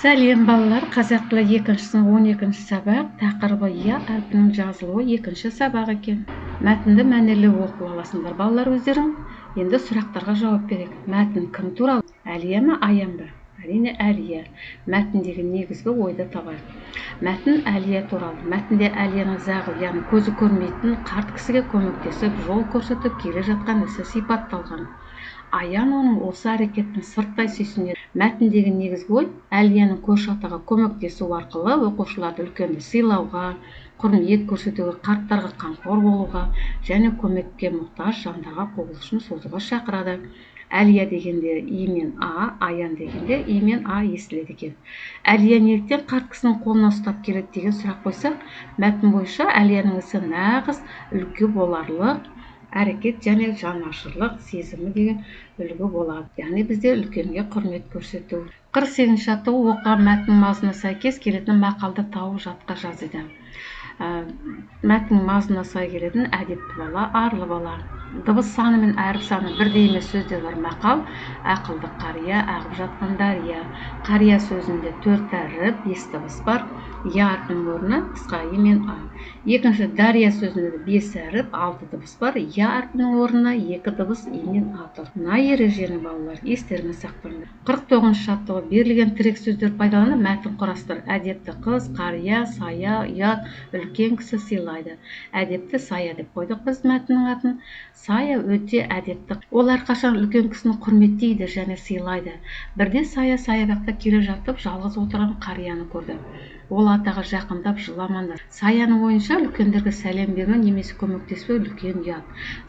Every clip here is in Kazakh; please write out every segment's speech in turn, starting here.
Сәлем балалар, қазақ тілі 2-ші сынып 12-ші сабақ, тақырыбы я әрпінің жазылуы 2-ші сабақ екен. Мәтінді мәнерлі оқып аласыңдар балалар өздерің. Енді сұрақтарға жауап берейік. Мәтін кім туралы? Әлия ма, Аян ба? Әрине Әлия. Мәтіндегі негізгі ойды табайық. Мәтін Әлия туралы. Мәтінде Әлияның зағы, яғни көзі көрмейтін қарт кісіге көмектесіп, жол көрсетіп келе жатқан ісі сипатталған. Аян оның осы әрекеттің сырттай сүйсінеді. Мәтіндегі негізгі ой Әлияның көрші атаға көмектесу арқылы оқушыларды үлкенді сыйлауға, құрмет көрсетуге, қарттарға қамқор болуға және көмекке мұқтаж жандарға қол ұшын созуға шақырады. Әлия дегенде И мен А, Аян дегенде И мен А естіледі екен. Әлия неліктен қарт кісінің қолына ұстап келеді деген сұрақ қойсақ, мәтін бойынша Әлияның ісі нағыз үлгі боларлық әрекет және жанашырлық сезімі деген үлгі болады. Яғни бізде үлкенге құрмет көрсету. 48-ші атты оқыған мәтін мазмұнына сәйкес келетін мақалды тауып жатқа жазды. Мәтін мазмұнына сай келетін әдепті бала, арлы бала. Дыбыс саны мен әріп саны бірдей емес сөздер бар. Мақал, ақылды қария, ағып жатқан дария. Қария сөзінде 4 әріп, 5 дыбыс бар. Я әрпінің орнына қысқа И мен А. Екінші, дария сөзінде 5 әріп, 6 дыбыс бар. Я әрпінің орнына 2 дыбыс И мен А тұр. Мына ережені балалар естеріңізге сақтаңдар. 49-ші жаттығу берілген тірек сөздер пайдаланып мәтін құрастыр. Әдепті қыз, қария, сая, ұят, үлкен кісі сыйлайды. Әдепті сая деп қойдық біз мәтіннің атын. Сая өте әдепті. Ол әрқашан үлкен кісіні құрметтейді және сыйлайды. Бірде сая саябақта келе жатып жалғыз отырған қарияны көрді. Ол атаға жақындап жыламады. Саяның ойынша үлкендерге сәлем беру немесе көмектеспеу үлкен ұят.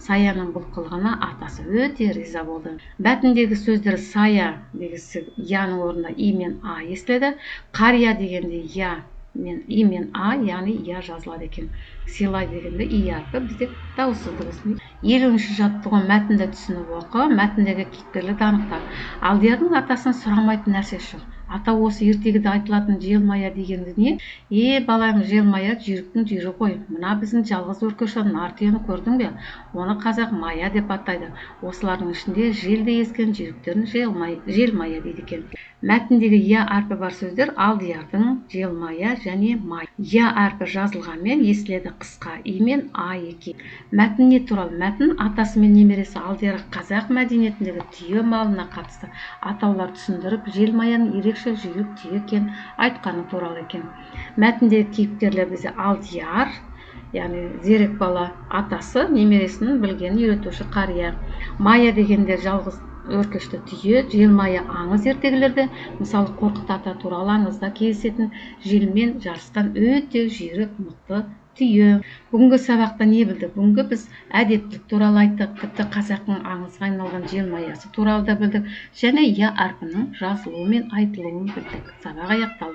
Саяның бұл қылығына атасы өте риза болды. Мәтіндегі сөздер сая дегісі яның орнына И мен А естіледі. Қария дегенде Я мен И мен А, яғни Я жазылады екен. Сыйлай дегенде И әрпі бізде дауыссыз дыбыс. 50-ші жаттығу мәтінді түсініп оқы. Мәтіндегі кейіпкерлерді анықта. Алдиярның атасын сұрамайтын нәрсе жоқ. Ата осы ертегіде айтылатын желмая дегенді не? Балам, желмая жүйріктің жүйрі ғой. Мына біздің жалғыз өркеші нар түйені көрдің бе? Оны қазақ мая деп атайды. Осылардың ішінде желді езген жүйріктерін желмая дейді екен. Мәтіндегі Я әрпі бар сөздер Алдиярдың, желмая және май. Я әрпі жазылғанмен естіледі қысқа И мен А екен. Мәтін не туралы? Мәтін атасы мен немересі Алдияр қазақ мәдениетіндегі түйе малына қатысты атаулар түсіндіріп, желмаяның ерекше жүйрік түйе екен айтқаны туралы екен. Мәтіндегі кейіпкерлер бізде Алдияр, яғни зерек бала, атасы, немересінің білгенін үйретуші қария. Мая дегенде жалғыз өркешті түйе, желмая аңыз ертегілерде, мысалы Қорқыт ата туралы аңызда кездесетін желмен жарысқан өте жүйрік мықты түйе. Бүгінгі сабақта не білдік? Бүгінгі біз әдептілік туралы айттық, тіпті қазақтың аңызға айналған желмаясы туралы да білдік, және Я әрпінің жазылуы мен айтылуын білдік. Сабақ аяқталды.